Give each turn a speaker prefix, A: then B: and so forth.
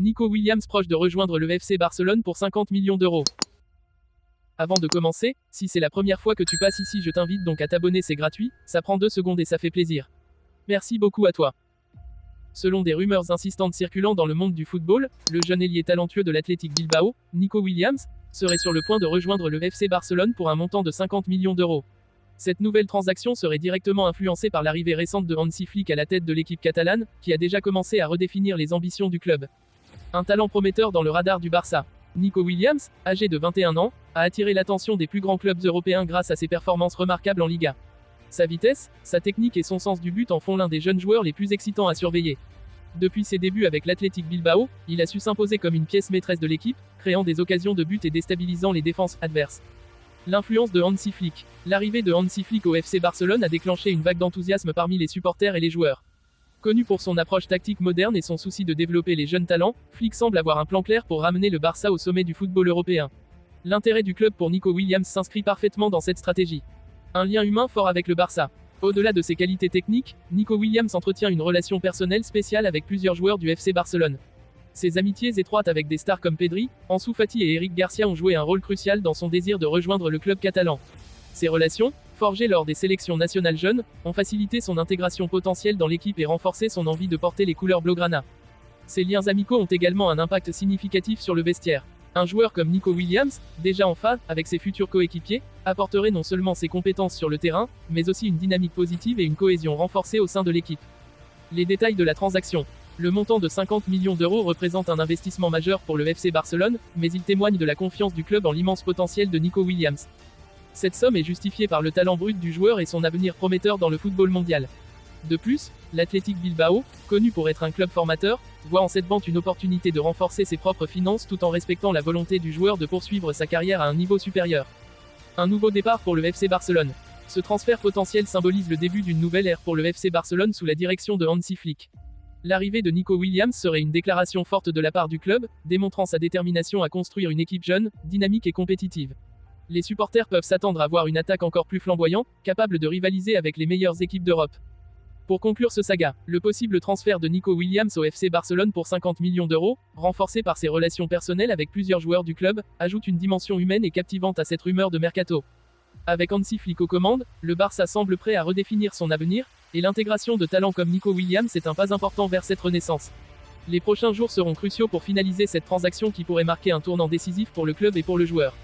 A: Nico Williams proche de rejoindre le FC Barcelone pour 50 millions d'euros. Avant de commencer, si c'est la première fois que tu passes ici, je t'invite donc à t'abonner, c'est gratuit, ça prend 2 secondes et ça fait plaisir. Merci beaucoup à toi. Selon des rumeurs insistantes circulant dans le monde du football, le jeune ailier talentueux de l'Athletic Bilbao, Nico Williams, serait sur le point de rejoindre le FC Barcelone pour un montant de 50 millions d'euros. Cette nouvelle transaction serait directement influencée par l'arrivée récente de Hansi Flick à la tête de l'équipe catalane, qui a déjà commencé à redéfinir les ambitions du club. Un talent prometteur dans le radar du Barça. Nico Williams, âgé de 21 ans, a attiré l'attention des plus grands clubs européens grâce à ses performances remarquables en Liga. Sa vitesse, sa technique et son sens du but en font l'un des jeunes joueurs les plus excitants à surveiller. Depuis ses débuts avec l'Athletic Bilbao, il a su s'imposer comme une pièce maîtresse de l'équipe, créant des occasions de but et déstabilisant les défenses adverses. L'influence de Hansi Flick. L'arrivée de Hansi Flick au FC Barcelone a déclenché une vague d'enthousiasme parmi les supporters et les joueurs. Connu pour son approche tactique moderne et son souci de développer les jeunes talents, Flick semble avoir un plan clair pour ramener le Barça au sommet du football européen. L'intérêt du club pour Nico Williams s'inscrit parfaitement dans cette stratégie. Un lien humain fort avec le Barça. Au-delà de ses qualités techniques, Nico Williams entretient une relation personnelle spéciale avec plusieurs joueurs du FC Barcelone. Ses amitiés étroites avec des stars comme Pedri, Ansu Fati et Eric Garcia ont joué un rôle crucial dans son désir de rejoindre le club catalan. Ces relations, forgées lors des sélections nationales jeunes, ont facilité son intégration potentielle dans l'équipe et renforcé son envie de porter les couleurs blaugrana. Ces liens amicaux ont également un impact significatif sur le vestiaire. Un joueur comme Nico Williams, déjà en phase avec ses futurs coéquipiers, apporterait non seulement ses compétences sur le terrain, mais aussi une dynamique positive et une cohésion renforcée au sein de l'équipe. Les détails de la transaction. Le montant de 50 millions d'euros représente un investissement majeur pour le FC Barcelone, mais il témoigne de la confiance du club en l'immense potentiel de Nico Williams. Cette somme est justifiée par le talent brut du joueur et son avenir prometteur dans le football mondial. De plus, l'Athletic Bilbao, connu pour être un club formateur, voit en cette vente une opportunité de renforcer ses propres finances tout en respectant la volonté du joueur de poursuivre sa carrière à un niveau supérieur. Un nouveau départ pour le FC Barcelone. Ce transfert potentiel symbolise le début d'une nouvelle ère pour le FC Barcelone sous la direction de Hansi Flick. L'arrivée de Nico Williams serait une déclaration forte de la part du club, démontrant sa détermination à construire une équipe jeune, dynamique et compétitive. Les supporters peuvent s'attendre à voir une attaque encore plus flamboyante, capable de rivaliser avec les meilleures équipes d'Europe. Pour conclure ce saga, le possible transfert de Nico Williams au FC Barcelone pour 50 millions d'euros, renforcé par ses relations personnelles avec plusieurs joueurs du club, ajoute une dimension humaine et captivante à cette rumeur de mercato. Avec Hansi Flick aux commandes, le Barça semble prêt à redéfinir son avenir, et l'intégration de talents comme Nico Williams est un pas important vers cette renaissance. Les prochains jours seront cruciaux pour finaliser cette transaction qui pourrait marquer un tournant décisif pour le club et pour le joueur.